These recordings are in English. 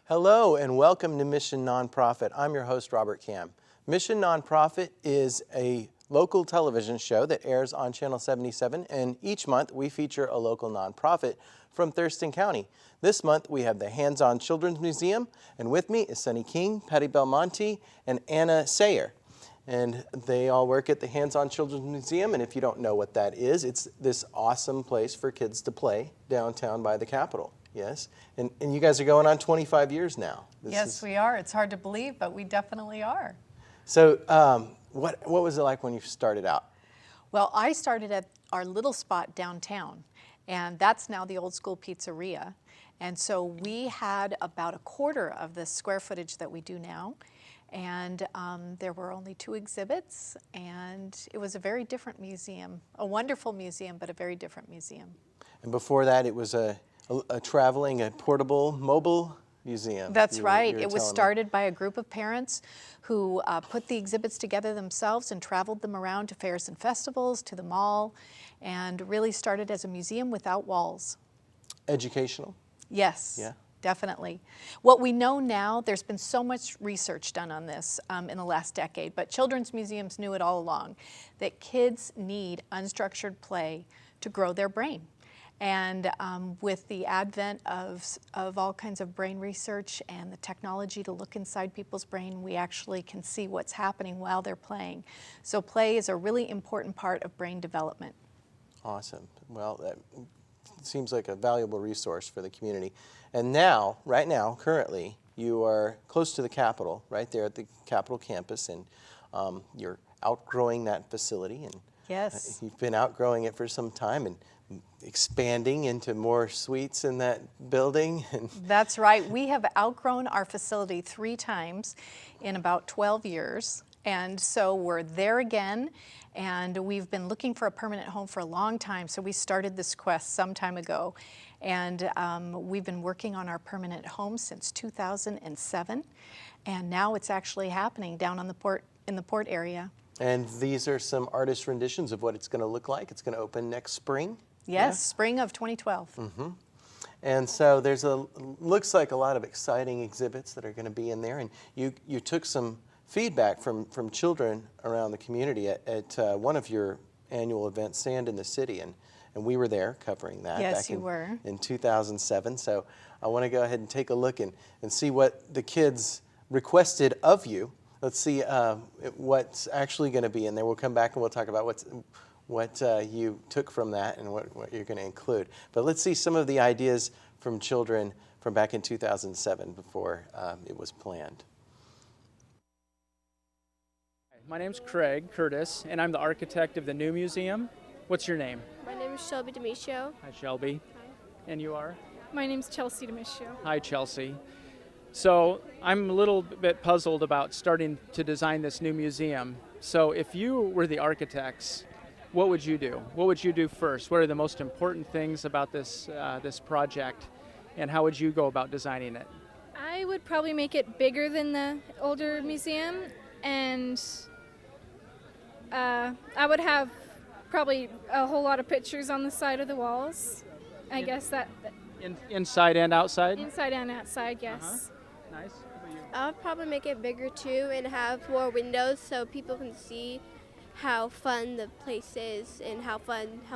Hello and welcome to Mission Nonprofit. I'm your host, Robert Cam. Mission Nonprofit is a local television show that airs on Channel 77, and each month we feature a local nonprofit from Thurston County. This month we have the Hands-On Children's Museum, and with me is Sunny King, Patty Belmonte, and Anna Sayer. And they all work at the Hands-On Children's Museum, and if you don't know what that is, it's this awesome place for kids to play downtown by the Capitol. Yes, and you guys are going on 25 years now. Yes, we are. It's hard to believe, but we definitely are. So what was it like when you started out? Well, I started at our little spot downtown, and that's now the Old School Pizzeria. And so we had about a quarter of the square footage that we do now. And there were only 2 exhibits, and it was a very different museum, a wonderful museum, but a very different museum. And before that, it was a portable, mobile museum. That's right. It was started by a group of parents who put the exhibits together themselves and traveled them around to fairs and festivals, to the mall, and really started as a museum without walls. Educational? Yes. Yeah. Definitely. What we know now, there's been so much research done on this in the last decade, but children's museums knew it all along, that kids need unstructured play to grow their brain. And with the advent of all kinds of brain research and the technology to look inside people's brain, we actually can see what's happening while they're playing. So play is a really important part of brain development. Awesome. Well, that seems like a valuable resource for the community. And now, right now, currently, you are close to the Capitol, right there at the Capitol campus, and you're outgrowing that facility. And yes. You've been outgrowing it for some time and expanding into more suites in that building. That's right. We have outgrown our facility 3 times in about 12 years. And so we're there again, and we've been looking for a permanent home for a long time. So we started this quest some time ago. And we've been working on our permanent home since 2007. And now it's actually happening down on the port, in the port area. And these are some artist renditions of what it's going to look like. It's going to open next spring. Yes, yeah? Spring of 2012. Mm-hmm. And so there's looks like a lot of exciting exhibits that are going to be in there. And you took some feedback from children around the community at one of your annual events, Sand in the City, and we were there covering that yes, back in 2007. So I want to go ahead and take a look and see what the kids requested of you. Let's see what's actually going to be in there. We'll come back and we'll talk about what you took from that and what you're going to include. But let's see some of the ideas from children from back in 2007 before it was planned. My name's Craig Curtis, and I'm the architect of the new museum. What's your name? My name is Shelby Demisio. Hi, Shelby. Hi. And you are? My name's Chelsea Demisio. Hi, Chelsea. So I'm a little bit puzzled about starting to design this new museum. So if you were the architects, what would you do? What would you do first? What are the most important things about this project, and how would you go about designing it? I would probably make it bigger than the older museum, and I would have probably a whole lot of pictures on the side of the walls. I guess that... Inside and outside? Inside and outside, yes. Uh-huh. Nice. I'll probably make it bigger too and have more windows so people can see how fun the place is and how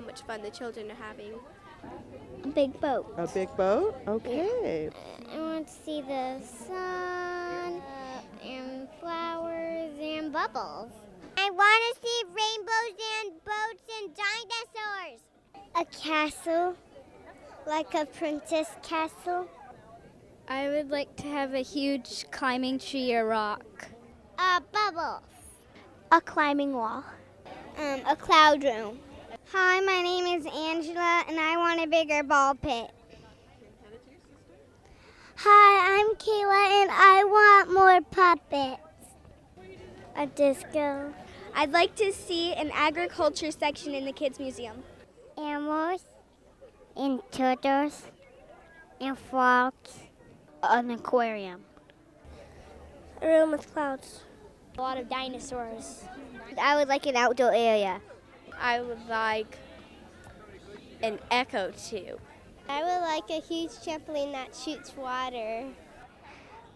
much fun the children are having. A big boat. A big boat? Okay. I want to see the sun and flowers and bubbles. I want to see rainbows and boats and dinosaurs. A castle, like a princess castle. I would like to have a huge climbing tree or rock. Bubbles. A climbing wall. A cloud room. Hi, my name is Angela, and I want a bigger ball pit. Hi, I'm Kayla, and I want more puppets. A disco. I'd like to see an agriculture section in the kids' museum. Animals, and turtles, and frogs. An aquarium. A room with clouds. A lot of dinosaurs. I would like an outdoor area. I would like an echo tube. I would like a huge trampoline that shoots water.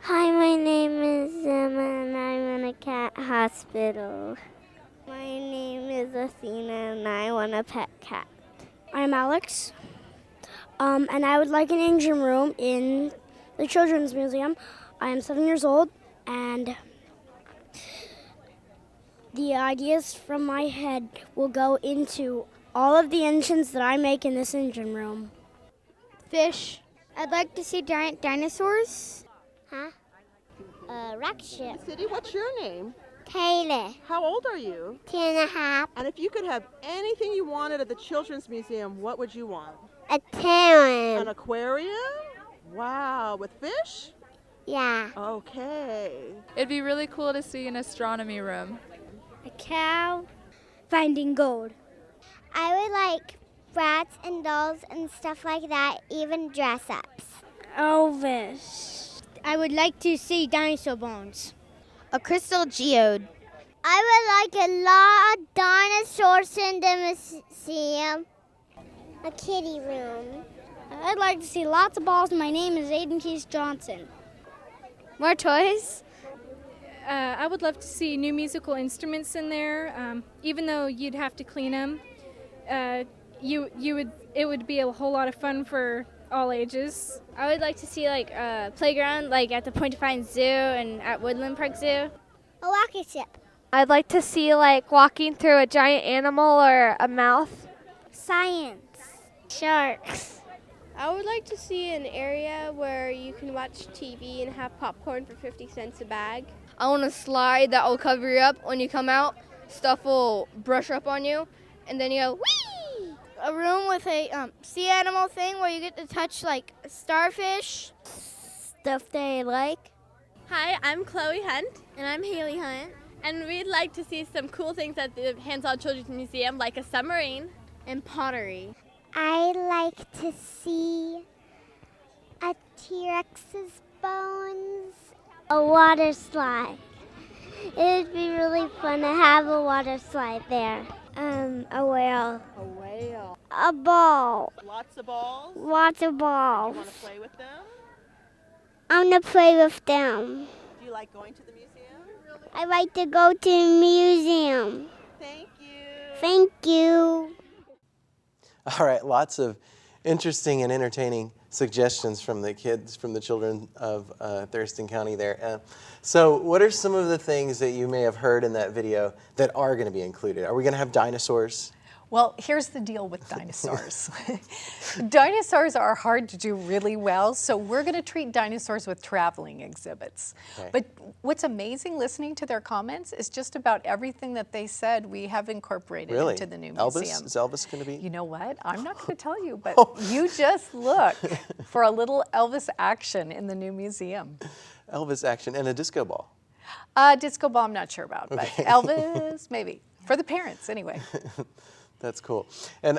Hi, my name is Emma and I'm in a cat hospital. My name is Athena and I want a pet cat. I'm Alex, and I would like an engine room in the Children's Museum. I am 7 years old, and the ideas from my head will go into all of the engines that I make in this engine room. Fish. I'd like to see giant dinosaurs. Huh? A rocket ship. City, what's your name? Kayla. How old are you? 2.5. And if you could have anything you wanted at the Children's Museum, what would you want? A 10. An aquarium? Wow, with fish? Yeah. Okay. It'd be really cool to see an astronomy room. A cow. Finding gold. I would like rats and dolls and stuff like that, even dress-ups. Elvis. I would like to see dinosaur bones. A crystal geode. I would like a lot of dinosaurs in the museum. A kitty room. I'd like to see lots of balls. My name is Aiden Keith Johnson. More toys? I would love to see new musical instruments in there. Even though you'd have to clean them, it would be a whole lot of fun for all ages. I would like to see like a playground, like at the Point Defiance Zoo and at Woodland Park Zoo. A rocket ship. I'd like to see like walking through a giant animal or a mouth. Science. Sharks. I would like to see an area where you can watch TV and have popcorn for 50 cents a bag. I want a slide that will cover you up when you come out. Stuff will brush up on you, and then you go whee! A room with a sea animal thing where you get to touch like starfish, stuff they like. Hi, I'm Chloe Hunt. And I'm Haley Hunt. And we'd like to see some cool things at the Hands-On Children's Museum, like a submarine and pottery. I'd like to see a T-Rex's bones. A water slide. It would be really fun to have a water slide there. A whale. A whale. A ball. Lots of balls? Lots of balls. You want to play with them? I want to play with them. Do you like going to the museum? I like to go to the museum. Thank you. Thank you. All right, lots of interesting and entertaining suggestions from the kids, from the children of Thurston County there. So what are some of the things that you may have heard in that video that are going to be included? Are we going to have dinosaurs? Well, here's the deal with dinosaurs. Dinosaurs are hard to do really well, so we're going to treat dinosaurs with traveling exhibits. Okay. But what's amazing listening to their comments is just about everything that they said we have incorporated Really? into the new Elvis? museum. Is Elvis going to be? You know what? I'm not going to tell you, but you just look for a little Elvis action in the new museum. Elvis action and a disco ball. Disco ball, I'm not sure about, but Okay. Elvis, maybe. For the parents, anyway. That's cool. And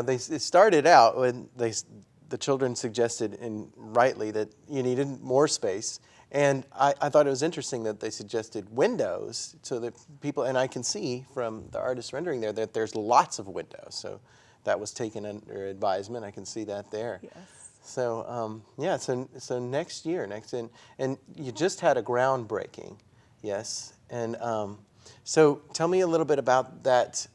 they started out when the children suggested, and rightly, that you needed more space. And I thought it was interesting that they suggested windows so that people, and I can see from the artist rendering there that there's lots of windows. So that was taken under advisement. I can see that there. Yes. So so next year, and you just had a groundbreaking, yes, and so tell me a little bit about that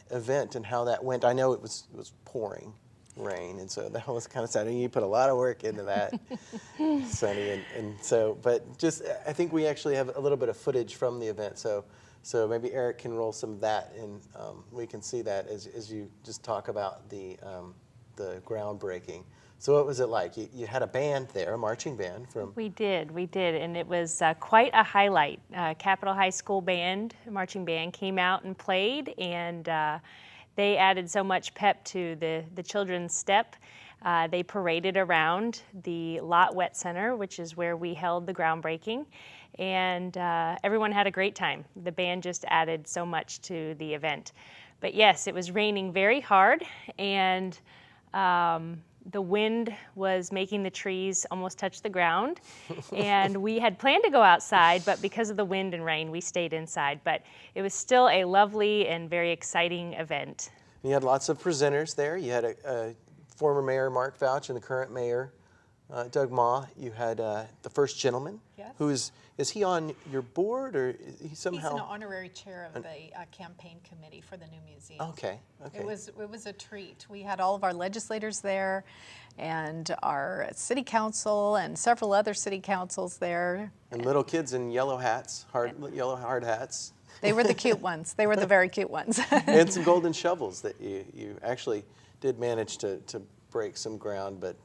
event and how that went. I know it was pouring rain, and so that was kind of sad. You put a lot of work into that, Sonny, and so, but just I think we actually have a little bit of footage from the event. So maybe Eric can roll some of that, and we can see that as you just talk about the groundbreaking. So what was it like? You had a band there, a marching band from... We did, and it was quite a highlight. Capitol High School band, marching band, came out and played, and they added so much pep to the children's step. They paraded around the Lot Wet Center, which is where we held the groundbreaking, and everyone had a great time. The band just added so much to the event. But yes, it was raining very hard, and the wind was making the trees almost touch the ground. And we had planned to go outside, but because of the wind and rain, we stayed inside. But it was still a lovely and very exciting event. You had lots of presenters there. You had a former Mayor Mark Fouch and the current mayor, Doug Ma, you had the first gentleman. Yes. Who is he on your board, or is he somehow? He's an honorary chair of the campaign committee for the new museum. Okay. It was a treat. We had all of our legislators there, and our city council, and several other city councils there. And little kids in yellow hats, yellow hard hats. They were the cute ones. They were the very cute ones. And some golden shovels that you actually did manage to break some ground, but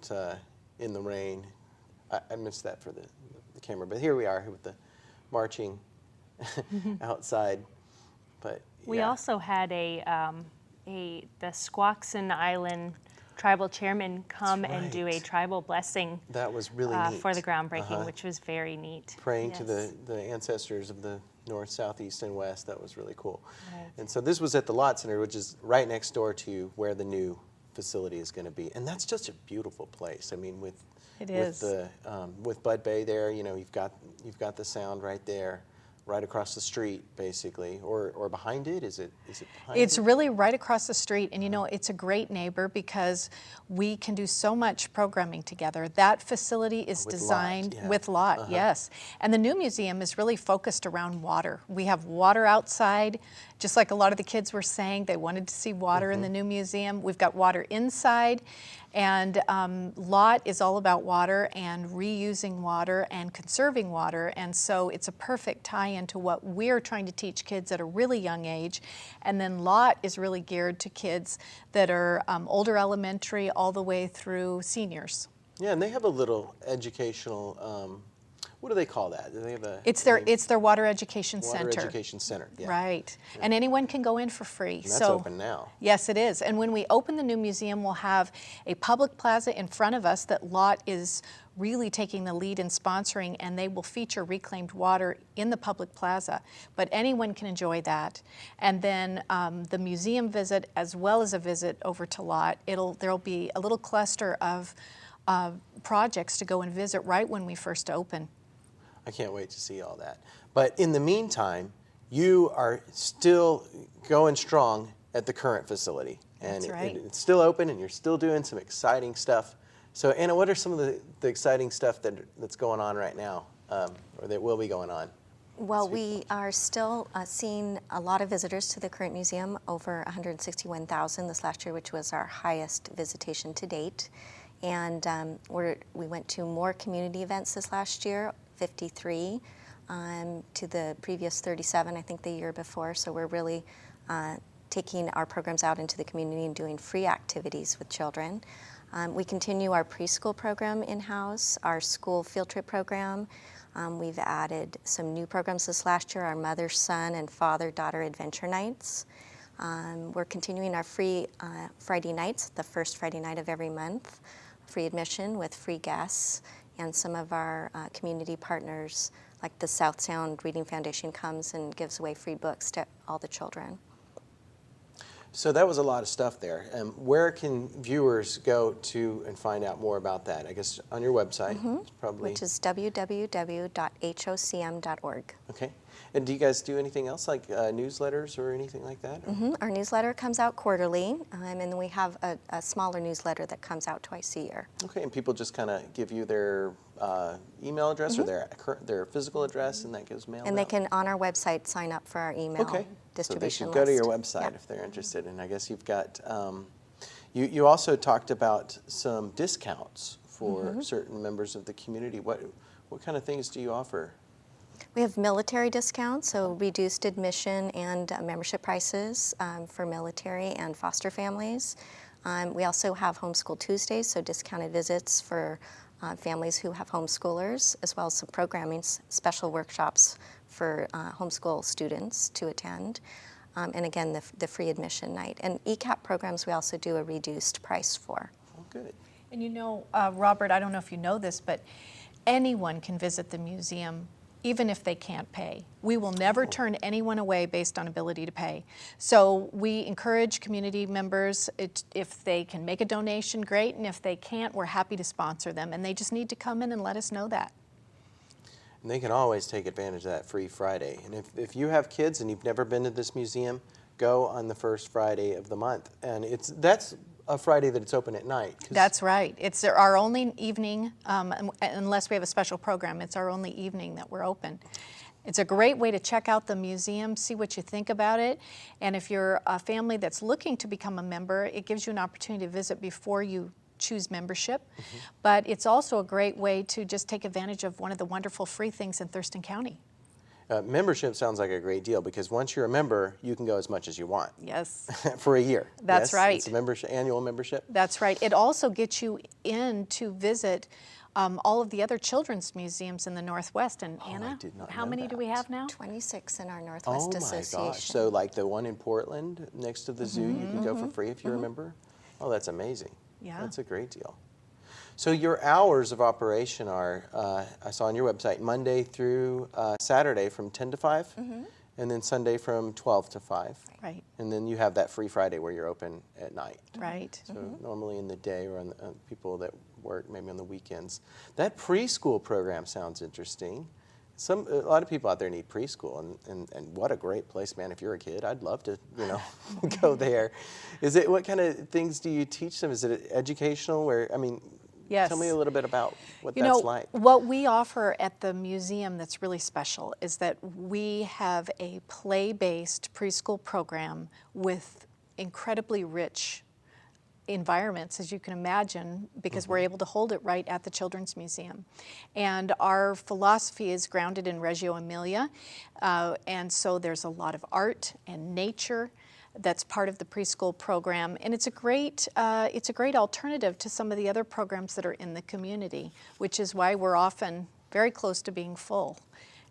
in the rain. I missed that for the camera, but here we are with the marching outside. But we also had the Squaxin Island tribal chairman come and do a tribal blessing. That was really neat. For the groundbreaking, which was very neat. Praying to the ancestors of the north, south, east, and west. That was really cool. Right. And so this was at the Lott Center, which is right next door to where the new facility is going to be. And that's just a beautiful place. I mean, with Bud Bay there, you've got the sound right there, right across the street, basically, or behind it. Is it behind? It's really right across the street, and it's a great neighbor because we can do so much programming together. That facility is designed with Lott, yes. And the new museum is really focused around water. We have water outside, just like a lot of the kids were saying, they wanted to see water in the new museum. We've got water inside, and Lott is all about water and reusing water and conserving water, and so it's a perfect tie-in to what we're trying to teach kids at a really young age. And then Lott is really geared to kids that are older elementary all the way through seniors. Yeah, and they have a little educational, what do they call that? Do they have a? It's their water education center. Water education center, yeah. Right, and anyone can go in for free. And that's open now. Yes, it is. And when we open the new museum, we'll have a public plaza in front of us that Lott is really taking the lead in sponsoring, and they will feature reclaimed water in the public plaza. But anyone can enjoy that. And then the museum visit, as well as a visit over to Lott, there'll be a little cluster of projects to go and visit right when we first open. I can't wait to see all that. But in the meantime, you are still going strong at the current facility. And That's right. It's still open, and you're still doing some exciting stuff. So Anna, what are some of the exciting stuff that's going on right now, or that will be going on? Well, we are still seeing a lot of visitors to the current museum, over 161,000 this last year, which was our highest visitation to date. And we went to more community events this last year, 53, to the previous 37, I think, the year before. So we're really taking our programs out into the community and doing free activities with children. We continue our preschool program in-house, our school field trip program. We've added some new programs this last year, our Mother, Son, and Father-Daughter Adventure Nights. We're continuing our free Friday nights, the first Friday night of every month, free admission with free guests, and some of our community partners, like the South Sound Reading Foundation, comes and gives away free books to all the children. So that was a lot of stuff there. Where can viewers go to and find out more about that? I guess on your website, it's probably. Which is www.hocm.org. Okay. And do you guys do anything else, like newsletters or anything like that? Our newsletter comes out quarterly, and then we have a smaller newsletter that comes out twice a year. Okay, and people just kind of give you their email address or their physical address, and that gets mailed And out? they can, on our website, sign up for our email distribution So they should go to your list. website if they're interested. And I guess you've got, you also talked about some discounts for certain members of the community. What kind of things do you offer? We have military discounts, so reduced admission and membership prices for military and foster families. We also have Homeschool Tuesdays, so discounted visits for families who have homeschoolers, as well as some programming, special workshops for homeschool students to attend. And again, the free admission night. And ECAP programs we also do a reduced price for. Oh, good. And Robert, I don't know if you know this, but anyone can visit the museum even if they can't pay. We will never turn anyone away based on ability to pay. So we encourage community members, if they can make a donation, great, and if they can't, we're happy to sponsor them, and they just need to come in and let us know that. And they can always take advantage of that free Friday. And if you have kids and you've never been to this museum, go on the first Friday of the month. And that's a Friday that it's open at night. That's right. It's our only evening, unless we have a special program, it's our only evening that we're open. It's a great way to check out the museum, see what you think about it, and if you're a family that's looking to become a member, it gives you an opportunity to visit before you choose membership. But it's also a great way to just take advantage of one of the wonderful free things in Thurston County. Membership sounds like a great deal because once you're a member, you can go as much as you want. Yes. For a year. That's right. It's a annual membership. That's right. It also gets you in to visit all of the other children's museums in the Northwest. And Anna, how many do we have now? 26 in our Northwest Association. Oh my gosh. So like the one in Portland next to the zoo, you can go for free if you're a member? Oh, that's amazing. Yeah. That's a great deal. So your hours of operation are, I saw on your website, Monday through Saturday from 10 to 5, and then Sunday from 12 to 5. Right. And then you have that free Friday where you're open at night. Right. So normally in the day or on the, people that work maybe on the weekends. That preschool program sounds interesting. A lot of people out there need preschool, and what a great place, man. If you're a kid, I'd love to, go there. What kind of things do you teach them? Is it educational? Yes. Tell me a little bit about what that's like. What we offer at the museum that's really special is that we have a play-based preschool program with incredibly rich environments, as you can imagine, because we're able to hold it right at the Children's Museum. And our philosophy is grounded in Reggio Emilia, and so there's a lot of art and nature that's part of the preschool program, and it's a great alternative to some of the other programs that are in the community, which is why we're often very close to being full.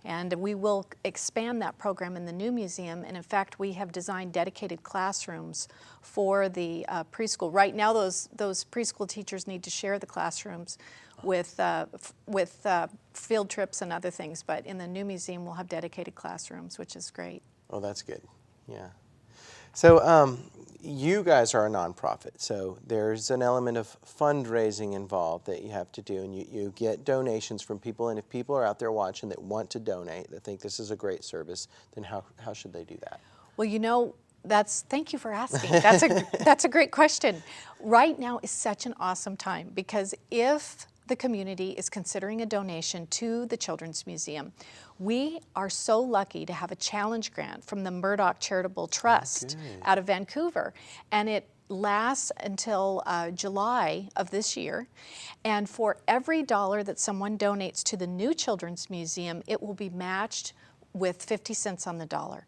And we will expand that program in the new museum, and in fact we have designed dedicated classrooms for the preschool. Right now those preschool teachers need to share the classrooms with field trips and other things, but in the new museum we'll have dedicated classrooms, which is great. Oh, that's good. Yeah. So you guys are a nonprofit, so there's an element of fundraising involved that you have to do, and you get donations from people, and if people are out there watching that want to donate, that think this is a great service, then how should they do that? Well, thank you for asking. That's a great question. Right now is such an awesome time, because if the community is considering a donation to the Children's Museum, we are so lucky to have a challenge grant from the Murdoch Charitable Trust out of Vancouver, and it lasts until July of this year. And for every dollar that someone donates to the new Children's Museum, it will be matched with 50 cents on the dollar.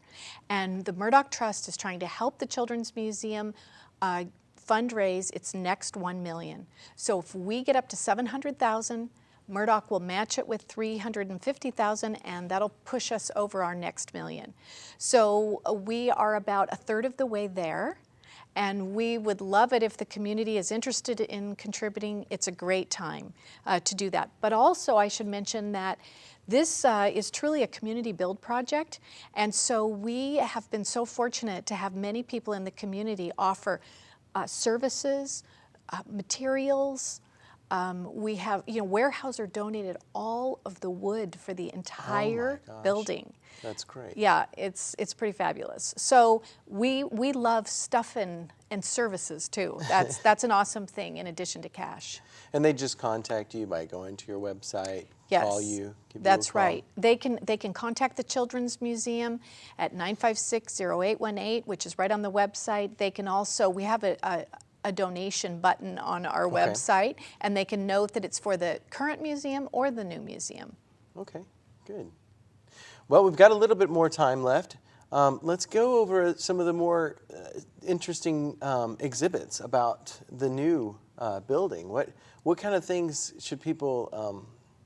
And the Murdoch Trust is trying to help the Children's Museum fundraise its next $1 million. So if we get up to $700,000, Murdoch will match it with $350,000, and that'll push us over our next $1 million. So we are about a third of the way there, and we would love it if the community is interested in contributing. It's a great time to do that. But also I should mention that this is truly a community build project, and so we have been so fortunate to have many people in the community offer services, materials. We have, Weyerhaeuser donated all of the wood for the entire building. That's great. Yeah, it's pretty fabulous. So we love stuff and services too. That's an awesome thing in addition to cash. And they just contact you by going to your website, call you, give that's you a call. right. They can contact the Children's Museum at 956-0818, which is right on the website. They can also, we have a donation button on our website, and they can note that it's for the current museum or the new museum. Okay, good. Well, we've got a little bit more time left. Let's go over some of the more interesting exhibits about the new building. What kind of things should people,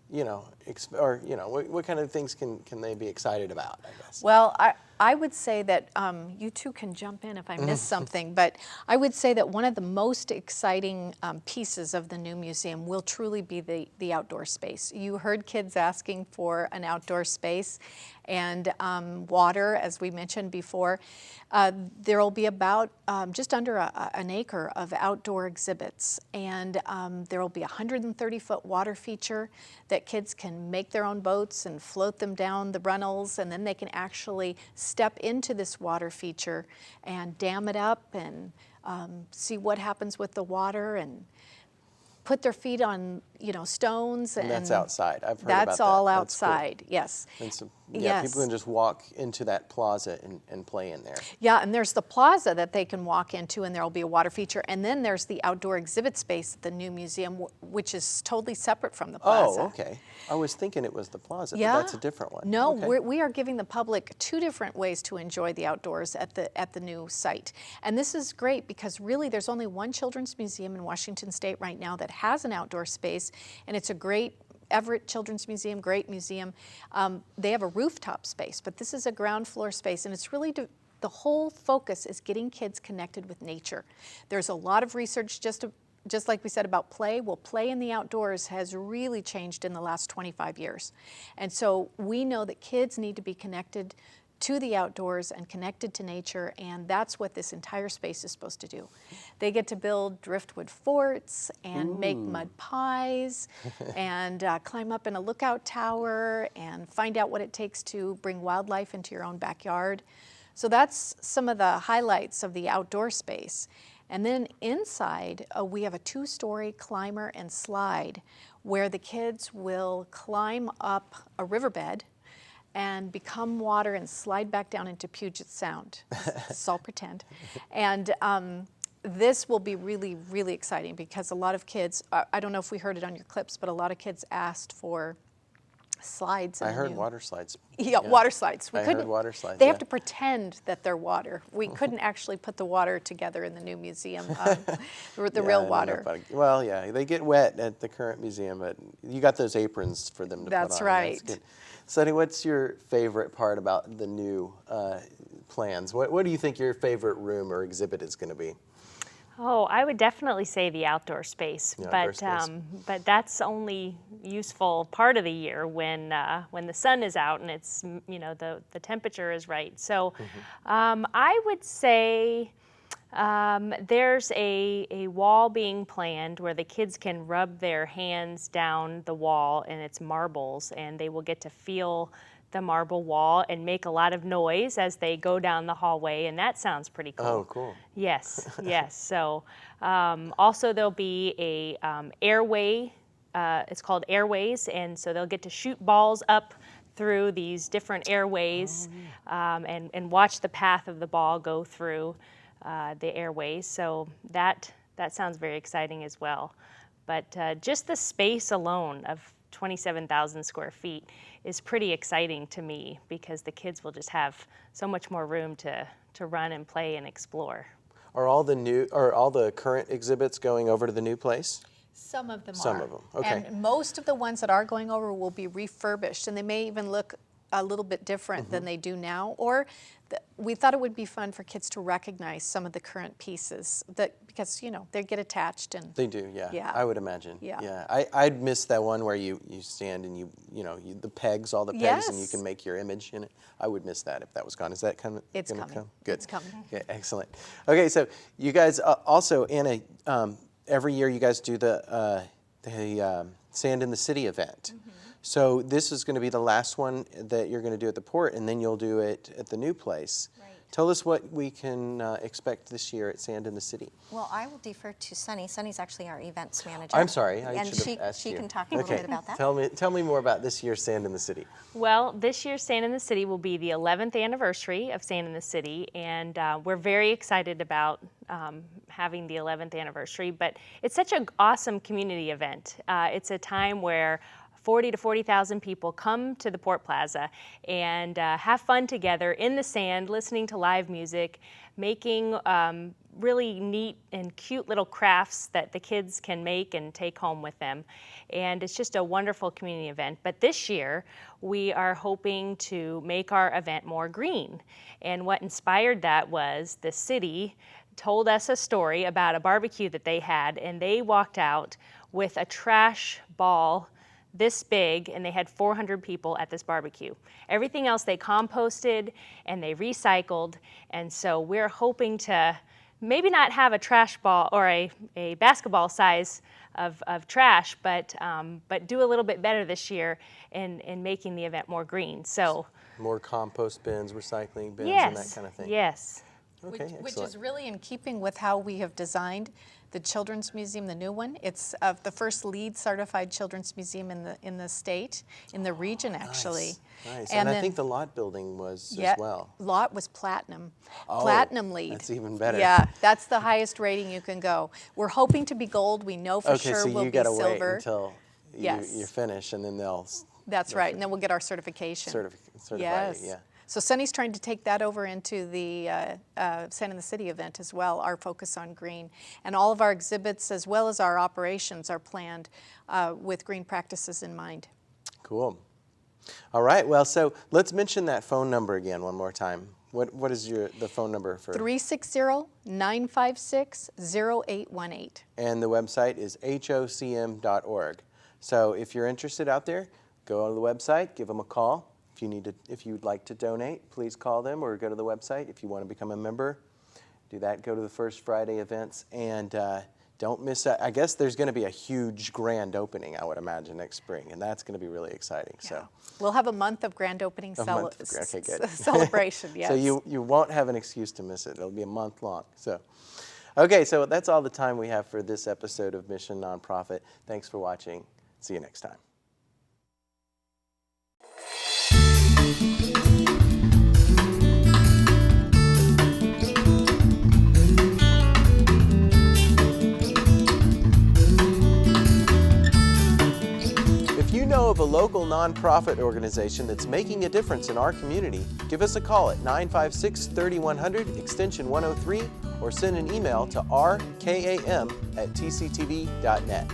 what kind of things can they be excited about, I guess? Well, I would say that you two can jump in if I miss something, but I would say that one of the most exciting pieces of the new museum will truly be the outdoor space. You heard kids asking for an outdoor space, and water, as we mentioned before. There will be about just under an acre of outdoor exhibits, and there will be a 130-foot water feature that kids can and make their own boats and float them down the runnels, and then they can actually step into this water feature and dam it up and see what happens with the water and put their feet on, stones. And that's outside. I've heard about that. That's all That's outside, cool. yes. And so, Yes. people can just walk into that plaza and play in there. Yeah, and there's the plaza that they can walk into, and there will be a water feature. And then there's the outdoor exhibit space at the new museum, which is totally separate from the plaza. Oh, okay. I was thinking it was the plaza, Yeah. but that's a different one. No, Okay. we are giving the public 2 different ways to enjoy the outdoors at the new site. And this is great because really there's only one children's museum in Washington State right now that has an outdoor space, and it's a great Everett Children's Museum, great museum. They have a rooftop space, but this is a ground floor space, and it's really the whole focus is getting kids connected with nature. There's a lot of research just like we said about play. Well, play in the outdoors has really changed in the last 25 years. And so we know that kids need to be connected to the outdoors and connected to nature, and that's what this entire space is supposed to do. They get to build driftwood forts and make mud pies and climb up in a lookout tower and find out what it takes to bring wildlife into your own backyard. So that's some of the highlights of the outdoor space. And then inside, we have a 2-story climber and slide where the kids will climb up a riverbed and become water and slide back down into Puget Sound. It's all pretend. And this will be really, really exciting because a lot of kids, I don't know if we heard it on your clips, but a lot of kids asked for slides. I heard water slides. Yeah, water slides. I heard water slides. They have to pretend that they're water. We couldn't actually put the water together in the new museum, the real water. Well, yeah, they get wet at the current museum, but you got those aprons for them to put on. That's right. That's good. Sonny, what's your favorite part about the new plans? What do you think your favorite room or exhibit is going to be? Oh, I would definitely say the outdoor space, but that's only useful part of the year when the sun is out and it's the temperature is right. So I would say there's a wall being planned where the kids can rub their hands down the wall and it's marbles, and they will get to feel the marble wall and make a lot of noise as they go down the hallway, and that sounds pretty cool. Oh, cool. Yes, yes. So also there'll be a airway, it's called airways, and so they'll get to shoot balls up through these different airways and watch the path of the ball go through the airways. So that sounds very exciting as well. But just the space alone of 27,000 square feet is pretty exciting to me because the kids will just have so much more room to run and play and explore. Are all the current exhibits going over to the new place? Some of them are. Some of them, okay. And most of the ones that are going over will be refurbished, and they may even look a little bit different than they do now. Or we thought it would be fun for kids to recognize some of the current pieces because they get attached and they do, yeah. I would imagine. Yeah. I'd miss that one where you stand and the pegs, all the pegs, Yes. and you can make your image in it. I would miss that if that was gone. Is that coming? It's coming. Good. It's coming. Okay, excellent. Okay, so you guys also, Anna, every year you guys do the Sand in the City event. So this is going to be the last one that you're going to do at the port, and then you'll do it at the new place. Right. Tell us what we can expect this year at Sand in the City. Well, I will defer to Sunny. Sunny's actually our events manager. I'm sorry, I and should have asked you. she can talk a little bit about that. Tell me more about this year's Sand in the City. Well, this year's Sand in the City will be the 11th anniversary of Sand in the City, and we're very excited about having the 11th anniversary, but it's such an awesome community event. It's a time where 40 to 40,000 people come to the Port Plaza and have fun together in the sand, listening to live music, making really neat and cute little crafts that the kids can make and take home with them. And it's just a wonderful community event. But this year, we are hoping to make our event more green. And what inspired that was the city told us a story about a barbecue that they had, and they walked out with a trash ball this big, and they had 400 people at this barbecue. Everything else they composted and they recycled, and so we're hoping to maybe not have a trash ball or a basketball size of trash, but do a little bit better this year in making the event more green. So more compost bins, recycling bins, yes, and that kind of thing. Yes. Okay, which excellent. is really in keeping with how we have designed the Children's Museum, the new one. It's the first LEED certified children's museum in the state, in the region actually. Nice. And I think the Lot building was as well. Lot was platinum. Oh, platinum LEED. That's even better. Yeah, that's the highest rating you can go. We're hoping to be gold. We know for sure so we'll you be gotta silver. wait until Yes. you finish, and then they'll. That's right, and then we'll get our certification. Certify Yes. it, yeah. So Sunny's trying to take that over into the Sand in the City event as well, our focus on green. And all of our exhibits as well as our operations are planned with green practices in mind. Cool. All right, well, so let's mention that phone number again one more time. What is the phone number for? 360-956-0818. And the website is hocm.org. So if you're interested out there, go on the website, give them a call. If you'd like to donate, please call them or go to the website. If you want to become a member, do that. Go to the First Friday events, and don't miss out. I guess there's going to be a huge grand opening, I would imagine, next spring, and that's going to be really exciting. Yeah. So we'll have a month of grand opening okay, good. celebration. Yes. So you won't have an excuse to miss it. It'll be a month long. So, okay, so that's all the time we have for this episode of Mission Nonprofit. Thanks for watching. See you next time. If you know of a local nonprofit organization that's making a difference in our community, give us a call at 956-3100 extension 103 or send an email to rkam@tctv.net.